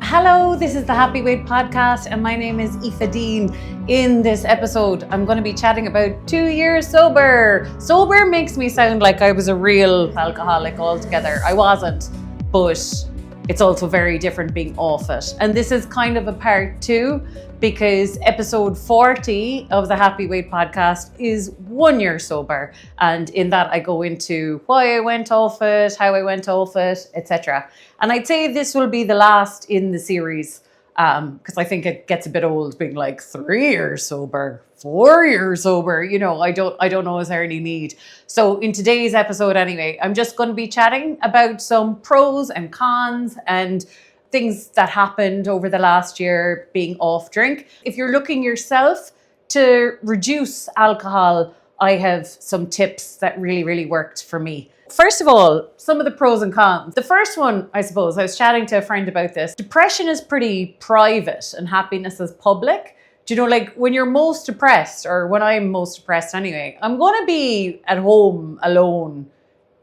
Hello, this is the Happy Weight Podcast, and my name is Aoife Dean. In this episode, I'm going to be chatting about 2 years sober. Sober makes me sound like I was a real alcoholic altogether. I wasn't, but it's also very different being off it. And this is kind of a part 2 because episode 40 of the Happy Weight Podcast is 1 year sober. And in that I go into why I went off it, how I went off it, etc. And I'd say this will be the last in the series because I think it gets a bit old being like 3 years sober, 4 years sober. You know, I don't necessarily need. So in today's episode anyway, I'm just going to be chatting about some pros and cons and things that happened over the last year being off drink. If you're looking yourself to reduce alcohol, I have some tips that really worked for me. First of all, some of the pros and cons. The first one, I suppose, I was chatting to a friend about this. Depression is pretty private and happiness is public. Do you know, like when you're most depressed, or when I'm most depressed anyway, I'm going to be at home alone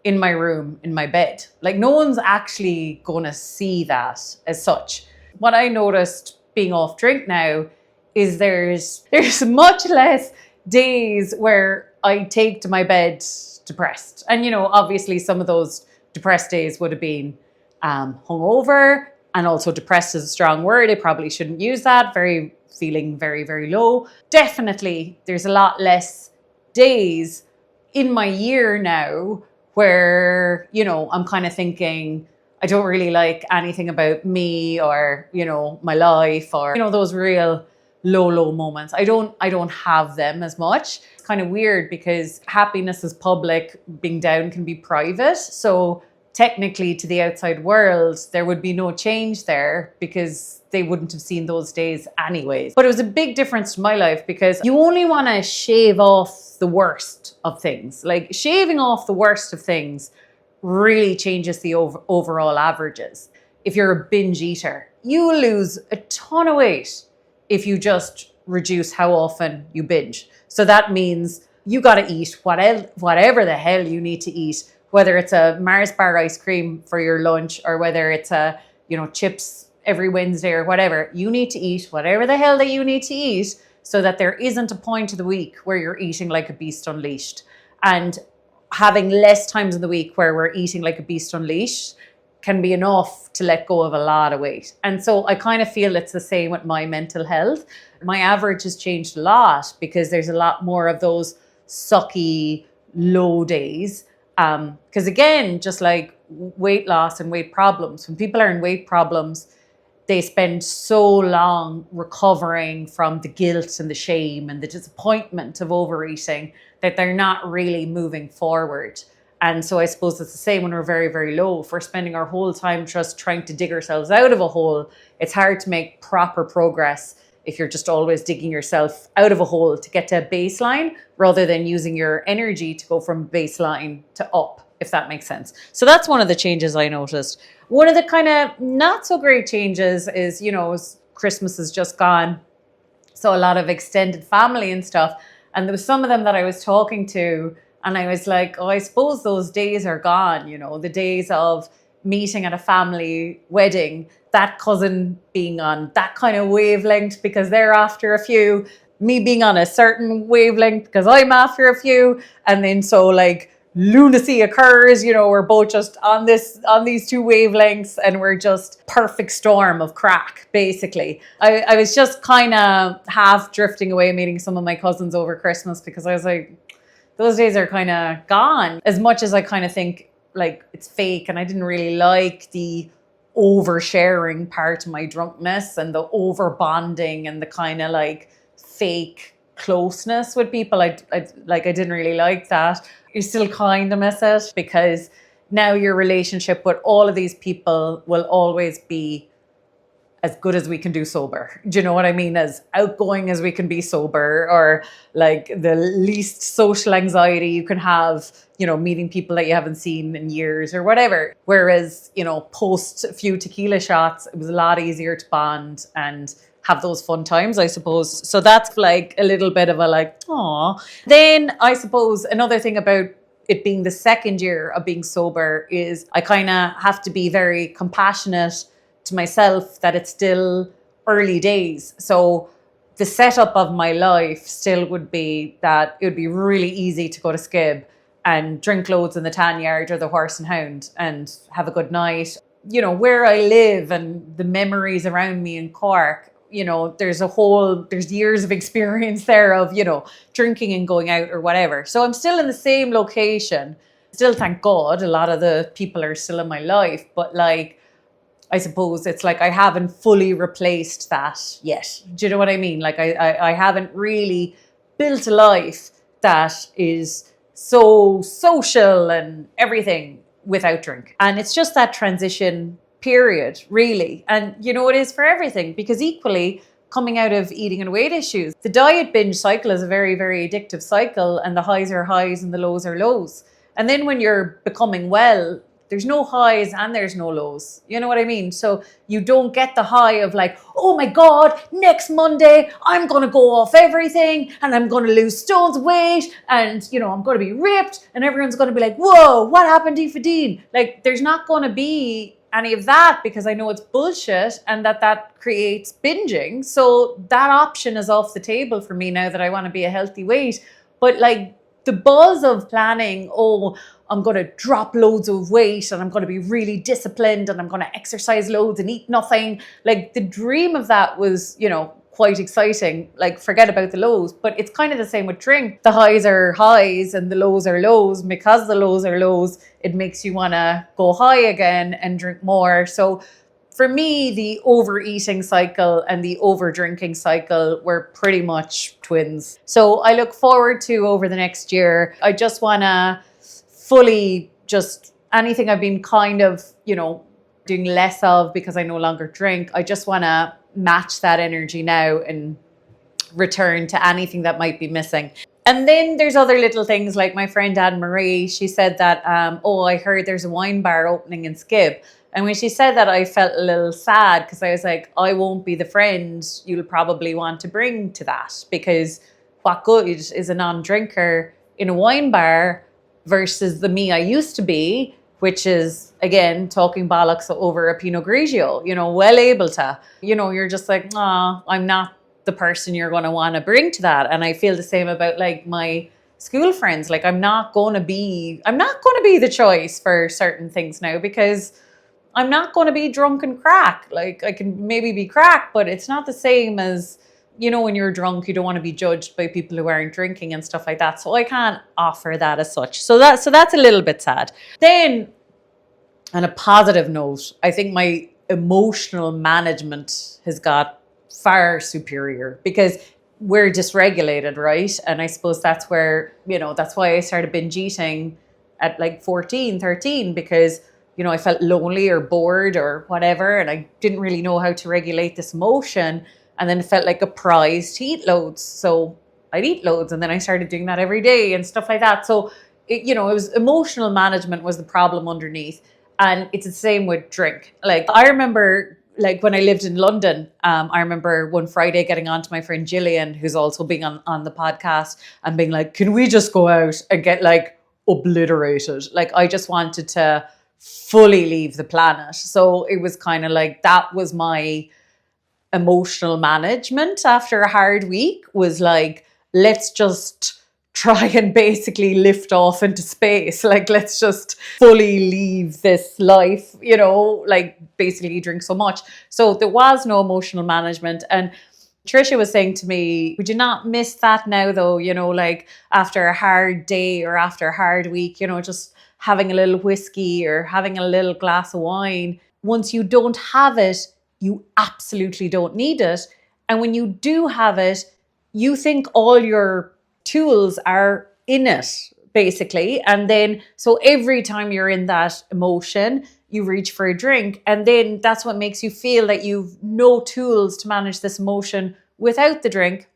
in my room, in my bed. Like no one's actually going to see that as such. What I noticed being off drink now is there's much less days where I take to my bed depressed. And, you know, obviously some of those depressed days would have been hungover, and also depressed is a strong word. I probably shouldn't use that. Feeling very low. Definitely there's a lot less days in my year now where, you know, I'm kind of thinking, I don't really like anything about me or, you know, my life, or, you know, those real low moments. I don't have them as much. It's kind of weird because happiness is public, being down can be private. So technically to the outside world, there would be no change there because they wouldn't have seen those days anyways. But it was a big difference to my life because you only want to shave off the worst of things. Like shaving off the worst of things really changes the overall averages. If you're a binge eater, you will lose a ton of weight if you just reduce how often you binge. So that means you got to eat whatever the hell you need to eat, whether it's a Mars bar ice cream for your lunch or whether it's a, you know, chips every Wednesday or whatever. You need to eat whatever the hell that you need to eat so that there isn't a point of the week where you're eating like a beast unleashed. And having less times in the week where we're eating like a beast unleashed can be enough to let go of a lot of weight. And so I kind of feel it's the same with my mental health. My average has changed a lot because there's a lot more of those sucky low days. Because again, just like weight loss and weight problems, when people are in weight problems, they spend so long recovering from the guilt and the shame and the disappointment of overeating that they're not really moving forward. And so I suppose it's the same when we're very low. If we're spending our whole time just trying to dig ourselves out of a hole, it's hard to make proper progress if you're just always digging yourself out of a hole to get to a baseline rather than using your energy to go from baseline to up, if that makes sense. So that's one of the changes I noticed. One of the kind of not so great changes is, you know, Christmas is just gone. So a lot of extended family and stuff. And there was some of them that I was talking to and I was like, oh, I suppose those days are gone, you know, the days of meeting at a family wedding, that cousin being on that kind of wavelength because they're after a few, me being on a certain wavelength because I'm after a few. And then so like lunacy occurs, you know, we're both just on these two wavelengths and we're just perfect storm of crack, basically. I was just kind of half drifting away meeting some of my cousins over Christmas because I was like, those days are kind of gone. As much as I kind of think like it's fake and I didn't really like the oversharing part of my drunkenness and the over bonding and the kind of like fake closeness with people. I didn't really like that. You still kind of miss it because now your relationship with all of these people will always be as good as we can do sober. Do you know what I mean? As outgoing as we can be sober, or like the least social anxiety you can have, you know, meeting people that you haven't seen in years or whatever. Whereas, you know, post a few tequila shots, it was a lot easier to bond and have those fun times, I suppose. So that's like a little bit of a like, aw. Then I suppose another thing about it being the second year of being sober is I kind of have to be very compassionate to myself that it's still early days. So the setup of my life still would be that it would be really easy to go to Skib and drink loads in the tan yard or the Horse and Hound and have a good night. You know, where I live and the memories around me in Cork, you know, there's years of experience there of, you know, drinking and going out or whatever. So I'm still in the same location. Still, thank God, a lot of the people are still in my life. But like, I suppose it's like I haven't fully replaced that yet. Do you know what I mean? Like I haven't really built a life that is so social and everything without drink. And it's just that transition period, really. And you know, it is for everything, because equally coming out of eating and weight issues, the diet binge cycle is a very, very addictive cycle, and the highs are highs and the lows are lows. And then when you're becoming well, there's no highs and there's no lows. You know what I mean? So you don't get the high of like, oh my God, next Monday, I'm going to go off everything and I'm going to lose stones of weight and, you know, I'm going to be ripped and everyone's going to be like, whoa, what happened to Aoife? Like, there's not going to be any of that, because I know it's bullshit and that creates binging. So that option is off the table for me now that I want to be a healthy weight. But like, the buzz of planning, oh, I'm going to drop loads of weight and I'm going to be really disciplined and I'm going to exercise loads and eat nothing. Like, the dream of that was, you know, quite exciting. Like, forget about the lows. But it's kind of the same with drink. The highs are highs and the lows are lows. Because the lows are lows, it makes you want to go high again and drink more. So for me, the overeating cycle and the over drinking cycle were pretty much twins. So I look forward to, over the next year, I just want to fully just anything I've been kind of, you know, doing less of because I no longer drink. I just want to match that energy now and return to anything that might be missing. And then there's other little things, like my friend Anne Marie, she said that, I heard there's a wine bar opening in Skib. And when she said that, I felt a little sad, because I was like, I won't be the friend you'll probably want to bring to that, because what good is a non-drinker in a wine bar versus the me I used to be, which is, again, talking bollocks over a Pinot Grigio, you know, well able to, you know, you're just like, I'm not the person you're going to want to bring to that. And I feel the same about like my school friends. Like, I'm not going to be the choice for certain things now, because I'm not going to be drunk and crack. Like, I can maybe be crack, but it's not the same as, you know, when you're drunk, you don't want to be judged by people who aren't drinking and stuff like that. So I can't offer that as such. So that's a little bit sad. Then, on a positive note, I think my emotional management has got far superior, because we're dysregulated, right? And I suppose that's where, you know, that's why I started binge eating at like 14, 13, because, you know, I felt lonely or bored or whatever, and I didn't really know how to regulate this emotion. And then it felt like a prize to eat loads. So I'd eat loads, and then I started doing that every day and stuff like that. So, it was emotional management was the problem underneath. And it's the same with drink. Like, I remember, like, when I lived in London, I remember one Friday getting on to my friend Gillian, who's also being on the podcast, and being like, can we just go out and get like obliterated? Like, I just wanted to fully leave the planet. So it was kind of like, that was my emotional management after a hard week, was like, let's just try and basically lift off into space. Like, let's just fully leave this life, you know, like basically drink so much. So there was no emotional management. And Trisha was saying to me, would you not miss that now though? You know, like after a hard day or after a hard week, you know, just having a little whiskey or having a little glass of wine. Once you don't have it, you absolutely don't need it. And when you do have it, you think all your tools are in it, basically. And then, so every time you're in that emotion, you reach for a drink. And then that's what makes you feel that you've no tools to manage this emotion without the drink.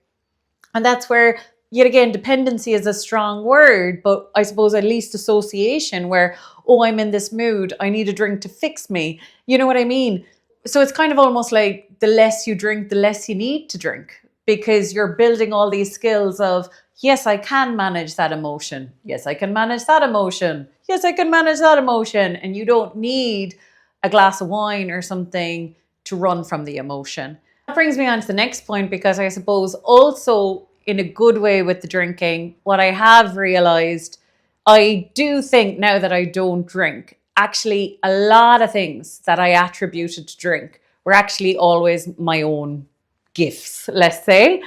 And that's where, yet again, dependency is a strong word, but I suppose at least association, where, oh, I'm in this mood, I need a drink to fix me. You know what I mean? So it's kind of almost like the less you drink, the less you need to drink, because you're building all these skills of, yes, I can manage that emotion. Yes, I can manage that emotion. Yes, I can manage that emotion. And you don't need a glass of wine or something to run from the emotion. That brings me on to the next point, because I suppose also in a good way with the drinking, what I have realized, I do think now that I don't drink, actually a lot of things that I attributed to drink were actually always my own gifts, let's say.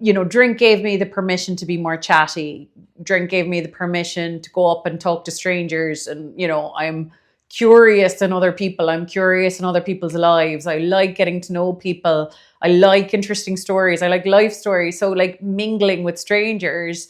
Drink gave me the permission to be more chatty. Drink gave me the permission to go up and talk to strangers. And, I'm curious in other people. I'm curious in other people's lives. I like getting to know people. I like interesting stories. I like life stories. So like mingling with strangers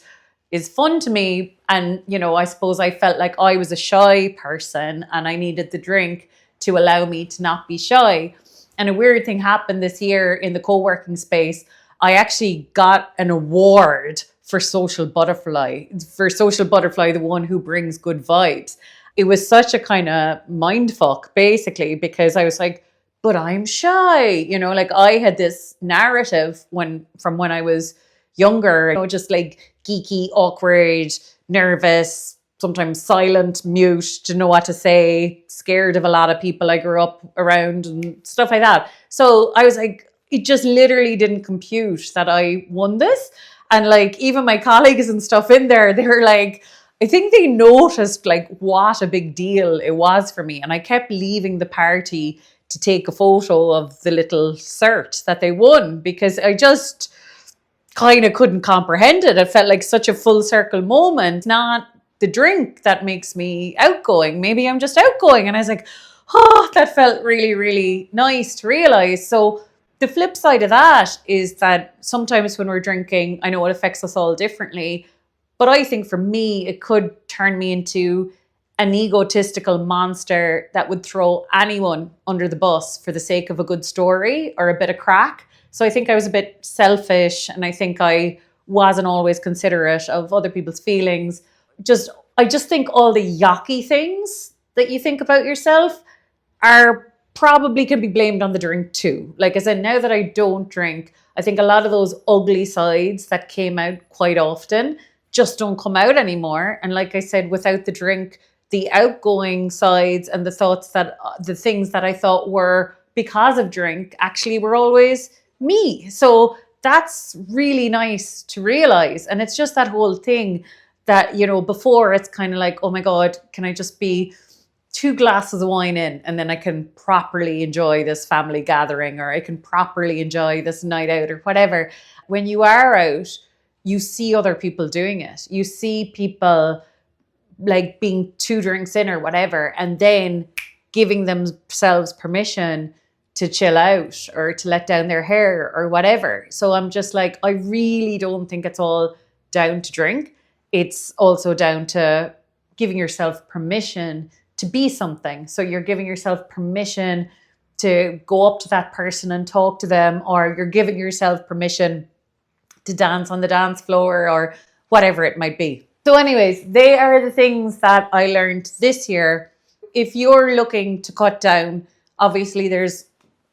is fun to me. And, I suppose I felt like I was a shy person and I needed the drink to allow me to not be shy. And a weird thing happened this year in the co-working space. I actually got an award for Social Butterfly, the one who brings good vibes. It was such a kind of mind fuck, basically, because I was like, but I'm shy. Like I had this narrative from when I was younger, just like geeky, awkward, nervous, sometimes silent, mute, didn't know what to say, scared of a lot of people I grew up around and stuff like that. So I was like, it just literally didn't compute that I won this. And like even my colleagues and stuff in there, they were like, I think they noticed like what a big deal it was for me. And I kept leaving the party to take a photo of the little cert that they won, because I just kind of couldn't comprehend it. It felt like such a full circle moment. Not the drink that makes me outgoing. Maybe I'm just outgoing. And I was like, oh, that felt really, really nice to realize. So the flip side of that is that sometimes when we're drinking, I know it affects us all differently, but I think for me, it could turn me into an egotistical monster that would throw anyone under the bus for the sake of a good story or a bit of crack. So I think I was a bit selfish, and I think I wasn't always considerate of other people's feelings. I just think all the yucky things that you think about yourself are probably can be blamed on the drink too. Like I said, now that I don't drink, I think a lot of those ugly sides that came out quite often just don't come out anymore. And like I said, without the drink, the outgoing sides and the things that I thought were because of drink actually were always me. So that's really nice to realize. And it's just that whole thing that, before it's kind of like, oh my God, can I just be 2 glasses of wine in and then I can properly enjoy this family gathering, or I can properly enjoy this night out or whatever. When you are out, you see other people doing it. You see people like being 2 drinks in or whatever, and then giving themselves permission to chill out or to let down their hair or whatever. So I'm just like, I really don't think it's all down to drink. It's also down to giving yourself permission to be something. So you're giving yourself permission to go up to that person and talk to them, or you're giving yourself permission to dance on the dance floor or whatever it might be. So anyways, they are the things that I learned this year. If you're looking to cut down, obviously there's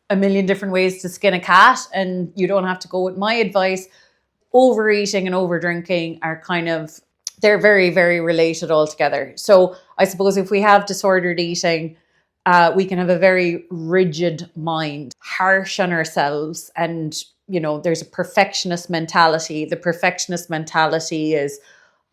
a million different ways to skin a cat, and you don't have to go with my advice. Overeating and over drinking are they're very, very related all together. So I suppose if we have disordered eating, we can have a very rigid mind, harsh on ourselves. And, there's a perfectionist mentality. The perfectionist mentality is,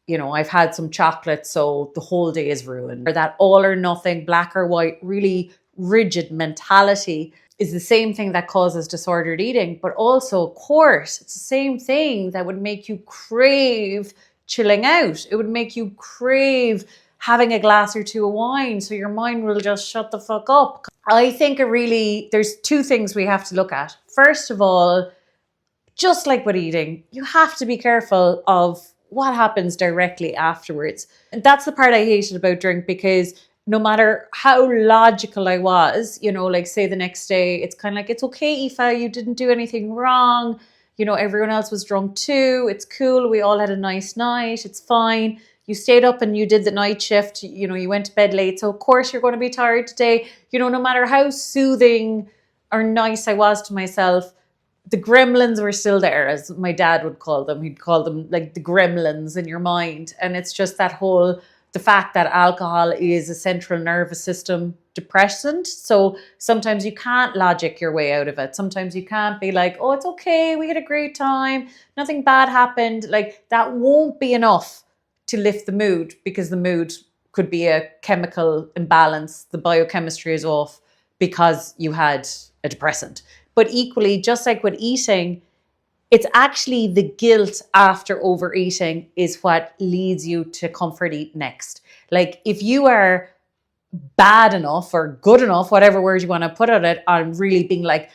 I've had some chocolate, so the whole day is ruined. Or that all or nothing, black or white, really rigid mentality is the same thing that causes disordered eating. But also, of course, it's the same thing that would make you crave chilling out. It would make you crave having a glass or 2 of wine, so your mind will just shut the fuck up. I think there's 2 things we have to look at. First of all, just like with eating, you have to be careful of what happens directly afterwards. And that's the part I hated about drink, because no matter how logical I was, like say the next day, it's kind of like, it's okay, Aoife, you didn't do anything wrong. Everyone else was drunk too. It's cool. We all had a nice night. It's fine. You stayed up and you did the night shift. You went to bed late. So of course you're going to be tired today. No matter how soothing or nice I was to myself, the gremlins were still there, as my dad would call them. He'd call them like the gremlins in your mind. And it's just the fact that alcohol is a central nervous system depressant. So sometimes you can't logic your way out of it. Sometimes you can't be like, oh, it's okay, we had a great time, nothing bad happened. Like that won't be enough to lift the mood, because the mood could be a chemical imbalance. The biochemistry is off because you had a depressant. But equally, just like with eating, it's actually the guilt after overeating is what leads you to comfort eat next. Like if you are bad enough or good enough, whatever word you want to put on it, on really being like,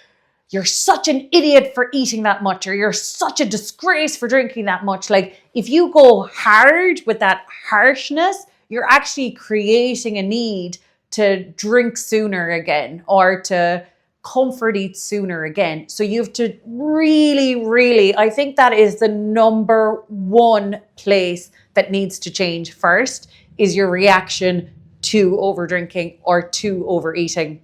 you're such an idiot for eating that much, or you're such a disgrace for drinking that much. Like if you go hard with that harshness, you're actually creating a need to drink sooner again, or to comfort eat sooner again. So you have to really, really, I think that is the number one place that needs to change first, is your reaction to over drinking or to overeating.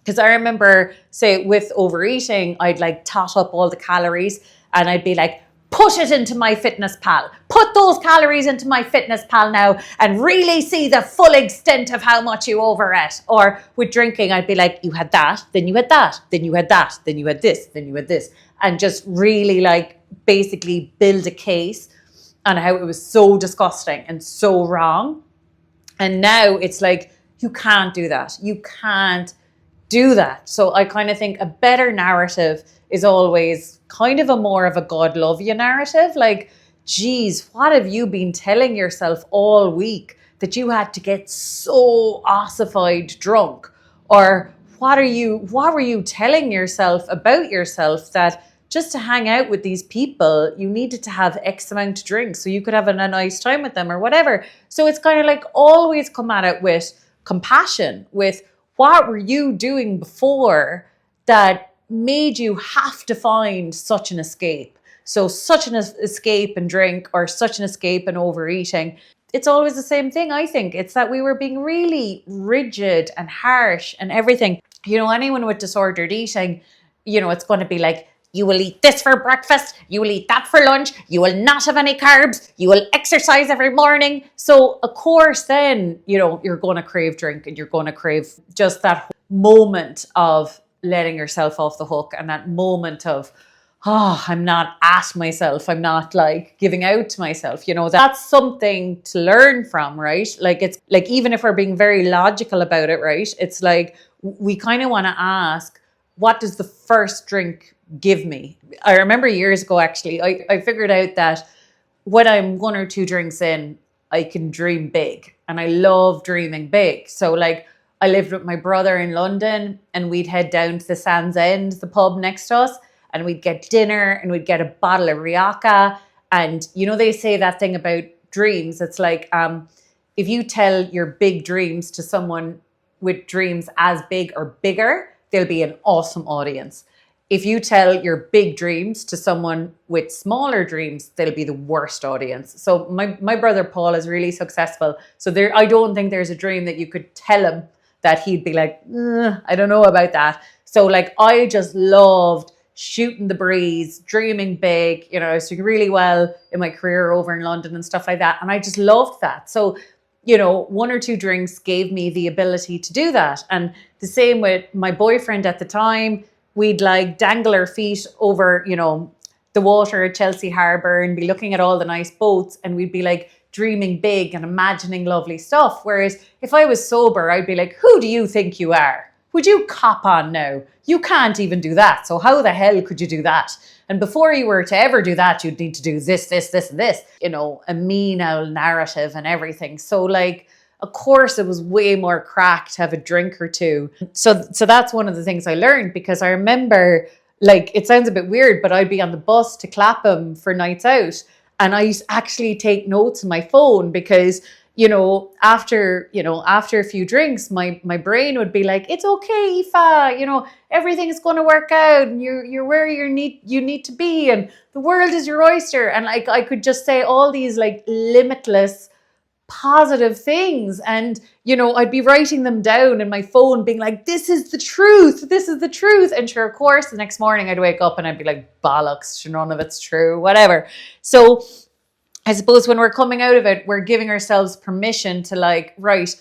Because I remember, say, with overeating, I'd like tot up all the calories and I'd be like, put it into MyFitnessPal. Put those calories into MyFitnessPal now and really see the full extent of how much you overate. Or with drinking, I'd be like, you had that, then you had that, then you had that, then you had this, then you had this. And just really like basically build a case on how it was so disgusting and so wrong. And now it's like, you can't do that. You can't do that. So I kind of think a better narrative is always kind of a more of a God love you narrative. Like, geez, what have you been telling yourself all week that you had to get so ossified drunk? Or what were you telling yourself about yourself that just to hang out with these people, you needed to have X amount of drinks so you could have a nice time with them or whatever. So it's kind of like always come at it with compassion, with what were you doing before that made you have to find such an escape? So such an escape and drink, or such an escape and overeating. It's always the same thing, I think. It's that we were being really rigid and harsh and everything. You know, anyone with disordered eating, you know, it's going to be like, you will eat this for breakfast, you will eat that for lunch, you will not have any carbs, you will exercise every morning. So of course then, you know, you're going to crave drink, and you're going to crave just that moment of letting yourself off the hook, and that moment of, oh, I'm not at myself, I'm not like giving out to myself. You know, that's something to learn from, right? Like it's like, even if we're being very logical about it, right? It's like we kind of want to ask, what does the first drink give me? I remember years ago, actually, I figured out that when I'm 1 or 2 drinks in, I can dream big, and I love dreaming big. So like I lived with my brother in London, and we'd head down to the Sands End, the pub next to us, and we'd get dinner and we'd get a bottle of Rioja. And you know, they say that thing about dreams. It's like if you tell your big dreams to someone with dreams as big or bigger, they'll be an awesome audience. If you tell your big dreams to someone with smaller dreams, they'll be the worst audience. So my brother Paul is really successful. So I don't think there's a dream that you could tell him that he'd be like, I don't know about that. So like, I just loved shooting the breeze, dreaming big. You know, I was doing really well in my career over in London and stuff like that. And I just loved that. So, you know, 1 or 2 drinks gave me the ability to do that. And the same with my boyfriend at the time. We'd like dangle our feet over, you know, the water at Chelsea Harbour and be looking at all the nice boats, and we'd be like dreaming big and imagining lovely stuff. Whereas if I was sober, I'd be like, who do you think you are? Would you cop on now? You can't even do that. So how the hell could you do that? And before you were to ever do that, you'd need to do this, this, this, and this, you know, a mean old narrative and everything. So like, of course, it was way more crack to have a drink or two. So that's one of the things I learned, because I remember, like, it sounds a bit weird, but I'd be on the bus to Clapham for nights out, and I used to actually take notes on my phone, because, you know, after a few drinks, my brain would be like, it's okay, Aoife, you know, everything's going to work out, and you're where you need to be, and the world is your oyster. And like, I could just say all these like limitless positive things, and you know, I'd be writing them down in my phone being like, this is the truth, and sure, of course, the next morning I'd wake up and I'd be like, bollocks, none of it's true, whatever. So I suppose when we're coming out of it, we're giving ourselves permission to like, right,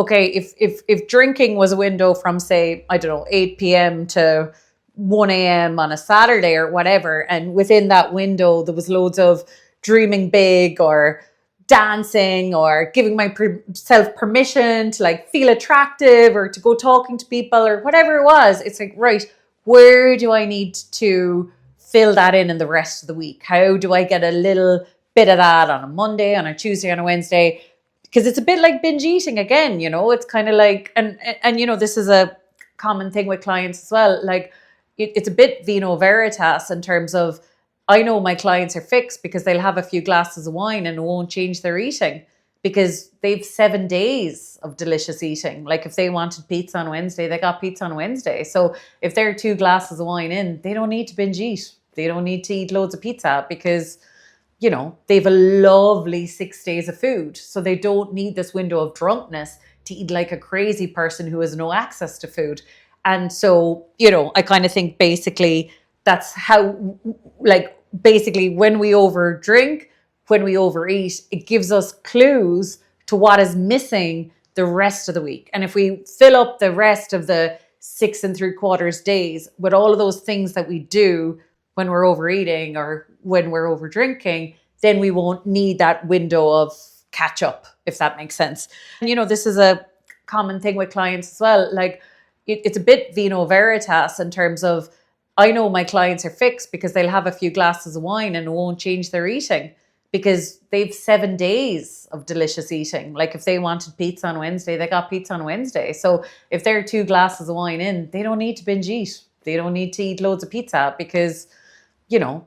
okay, if drinking was a window from, say, I don't know, 8 p.m. to 1 a.m. on a Saturday or whatever, and within that window there was loads of dreaming big or dancing or giving myself permission to like feel attractive or to go talking to people or whatever it was, it's like, right, where do I need to fill that in the rest of the week? How do I get a little bit of that on a Monday, on a Tuesday, on a Wednesday? Because it's a bit like binge eating again, it's kind of like, and this is a common thing with clients as well. Like it's a bit vino veritas in terms of, I know my clients are fixed because they'll have a few glasses of wine and it won't change their eating because they've 7 days of delicious eating. Like if they wanted pizza on Wednesday, they got pizza on Wednesday. So if they're 2 glasses of wine in, they don't need to binge eat. They don't need to eat loads of pizza because they've a lovely 6 days of food. So they don't need this window of drunkenness to eat like a crazy person who has no access to food. And so, I kind of think basically that's how, like, basically when we overdrink, when we overeat, it gives us clues to what is missing the rest of the week. And if we fill up the rest of the 6 3/4 days with all of those things that we do when we're overeating or when we're overdrinking, then we won't need that window of catch up, if that makes sense. And, this is a common thing with clients as well. Like it's a bit vino veritas in terms of, I know my clients are fixed because they'll have a few glasses of wine and it won't change their eating because they've 7 days of delicious eating. Like if they wanted pizza on Wednesday, they got pizza on Wednesday. So if they're 2 glasses of wine in, they don't need to binge eat. They don't need to eat loads of pizza because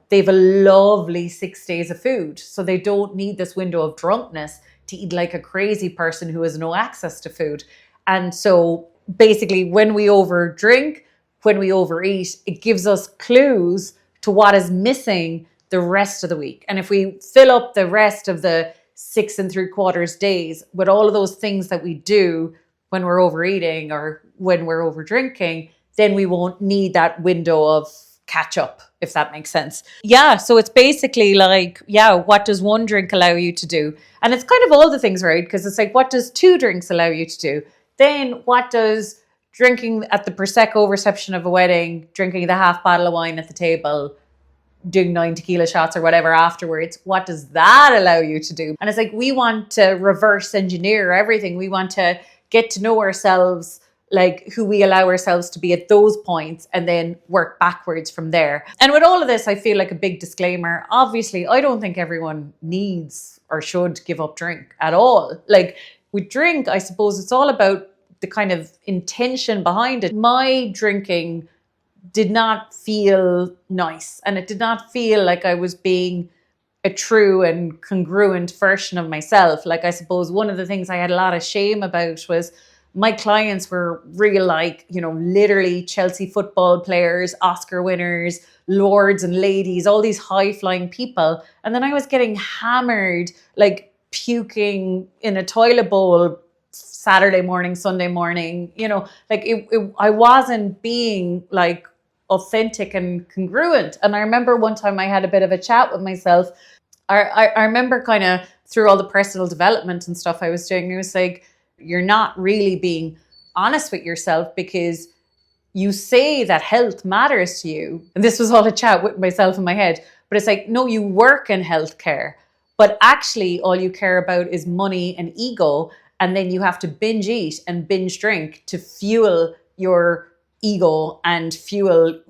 they've a lovely 6 days of food. So they don't need this window of drunkenness to eat like a crazy person who has no access to food. And so basically when we overdrink, when we overeat, it gives us clues to what is missing the rest of the week. And if we fill up the rest of the 6 3/4 days with all of those things that we do when we're overeating or when we're overdrinking, then we won't need that window of catch up, if that makes sense. Yeah, so it's basically like, what does 1 drink allow you to do? And it's kind of all the things, right? Because it's like, what does 2 drinks allow you to do? Then what does drinking at the Prosecco reception of a wedding, drinking the half bottle of wine at the table, doing 9 tequila shots or whatever afterwards, what does that allow you to do? And it's like, we want to reverse engineer everything. We want to get to know ourselves, like who we allow ourselves to be at those points, and then work backwards from there. And with all of this, I feel like a big disclaimer. Obviously, I don't think everyone needs or should give up drink at all. Like with drink, I suppose it's all about the kind of intention behind it. My drinking did not feel nice, and it did not feel like I was being a true and congruent version of myself. Like I suppose one of the things I had a lot of shame about was my clients were real, like, literally Chelsea football players, Oscar winners, lords and ladies, all these high flying people. And then I was getting hammered, like puking in a toilet bowl Saturday morning, Sunday morning, like I wasn't being like authentic and congruent. And I remember one time I had a bit of a chat with myself. I remember kind of through all the personal development and stuff I was doing, it was like, you're not really being honest with yourself because you say that health matters to you. And this was all a chat with myself in my head. But it's like, no, you work in healthcare, but actually all you care about is money and ego. And then you have to binge eat and binge drink to fuel your ego and fuel,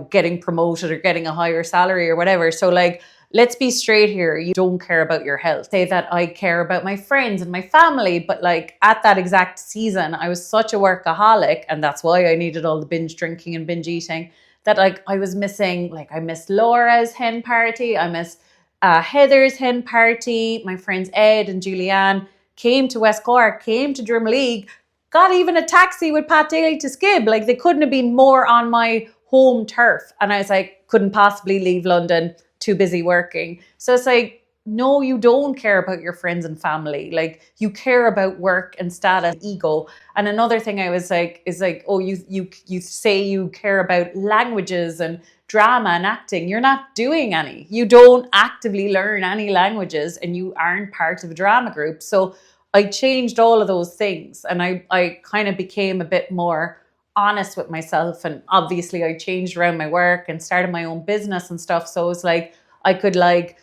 getting promoted or getting a higher salary or whatever. So like, let's be straight here. You don't care about your health. Say that I care about my friends and my family, but like at that exact season, I was such a workaholic, and that's why I needed all the binge drinking and binge eating, that like I was missing, like I missed Laura's hen party. I missed Heather's hen party. My friends Ed and Julianne came to West Cork, came to Drimoleague, got even a taxi with Pat Daly to Skib. Like they couldn't have been more on my home turf. And I was like, couldn't possibly leave London, too busy working. So it's like, no, you don't care about your friends and family. Like you care about work and status, ego. And another thing I was like, is like, oh, you say you care about languages and drama and acting. You're not doing any. You don't actively learn any languages and you aren't part of a drama group. So I changed all of those things, and I kind of became a bit more honest with myself. And obviously I changed around my work and started my own business and stuff. So it was like I could like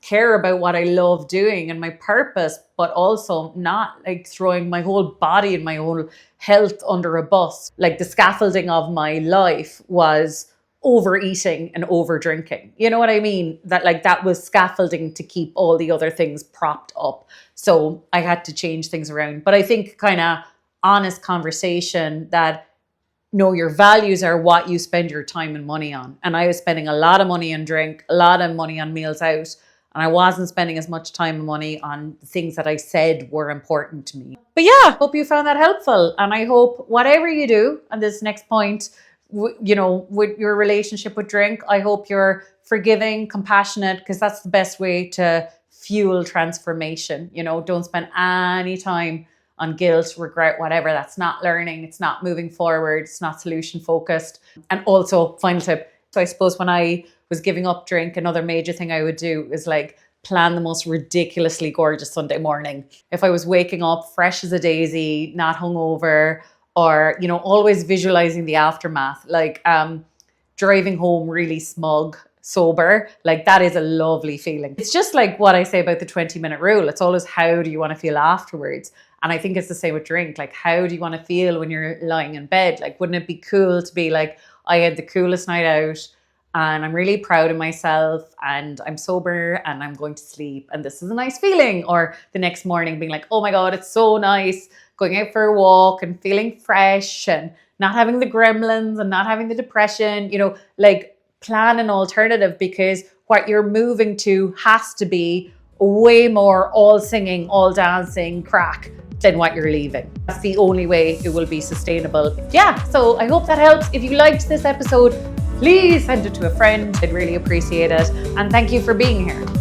care about what I love doing and my purpose, but also not like throwing my whole body and my whole health under a bus. Like the scaffolding of my life was overeating and over drinking. You know what I mean? That was scaffolding to keep all the other things propped up. So I had to change things around. But I think kind of honest conversation that no, your values are what you spend your time and money on. And I was spending a lot of money on drink, a lot of money on meals out, and I wasn't spending as much time and money on the things that I said were important to me. But yeah, hope you found that helpful. And I hope whatever you do on this next point, with your relationship with drink, I hope you're forgiving, compassionate, because that's the best way to fuel transformation. Don't spend any time on guilt, regret, whatever. That's not learning. It's not moving forward. It's not solution focused. And also, final tip. So I suppose when I was giving up drink, another major thing I would do is like plan the most ridiculously gorgeous Sunday morning. If I was waking up fresh as a daisy, not hungover, or, always visualizing the aftermath, like driving home really smug, sober, like that is a lovely feeling. It's just like what I say about the 20-minute rule. It's always how do you want to feel afterwards? And I think it's the same with drink. Like, how do you want to feel when you're lying in bed? Like, wouldn't it be cool to be like, I had the coolest night out and I'm really proud of myself and I'm sober and I'm going to sleep and this is a nice feeling. Or the next morning being like, oh my God, it's so nice going out for a walk and feeling fresh and not having the gremlins and not having the depression, like plan an alternative, because what you're moving to has to be way more all singing, all dancing crack than what you're leaving. That's the only way it will be sustainable. Yeah, so I hope that helps. If you liked this episode, please send it to a friend. I'd really appreciate it. And thank you for being here.